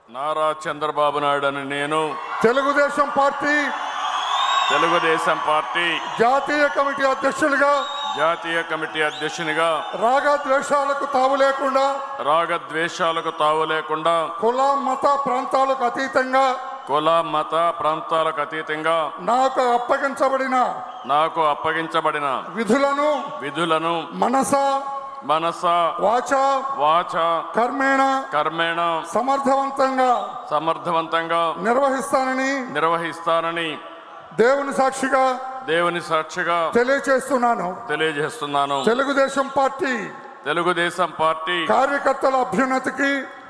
నారా చంద్రబాబు నాయుడు అను నేను తెలుగుదేశం పార్టీ జాతీయ కమిటీ అధ్యక్షునిగా రాగద్వేషాలకు తావు లేకుండా కుల మత ప్రాంతాలకు అతీతంగా నాకు అప్పగించబడిన విధులను మనస వాచ కర్మేణ సమర్థవంతంగా నిర్వహిస్తానని దేవుని సాక్షిగా తెలియజేస్తున్నాను. తెలుగుదేశం పార్టీ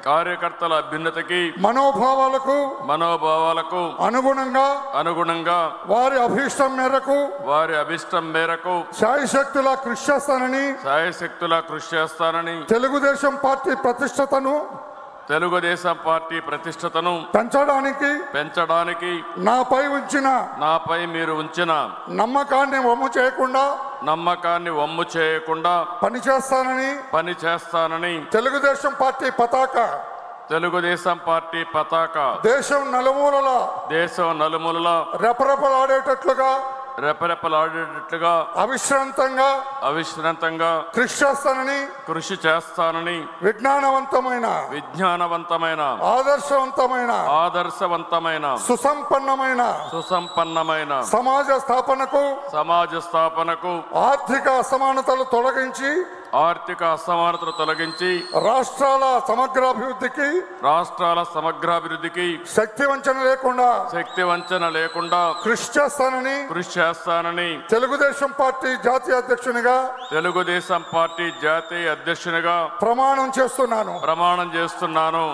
కార్యకర్తల అభ్యున్నతికి మనోభావాలకు అనుగుణంగా వారి అభీష్టం మేరకు శాయశక్తులా కృషి చేస్తానని తెలుగుదేశం పార్టీ ప్రతిష్టతను పెంచడానికి నాపై మీరు ఉంచిన నమ్మకాన్ని వమ్ము చేయకుండా పనిచేస్తానని తెలుగుదేశం పార్టీ పతాక దేశం నలుమూలల రెపరెపలాడేటట్లుగా అవిశ్రాంతంగా కృషి చేస్తానని విజ్ఞానవంతమైన ఆదర్శవంతమైన సుసంపన్నమైన సమాజ స్థాపనకు ఆర్థిక అసమానతలు తొలగించి రాష్ట్రాల సమగ్రాభివృద్ధికి శక్తి వంచన లేకుండా కృషి చేస్తానని తెలుగుదేశం పార్టీ జాతీయ అధ్యక్షునిగా ప్రమాణం చేస్తున్నాను.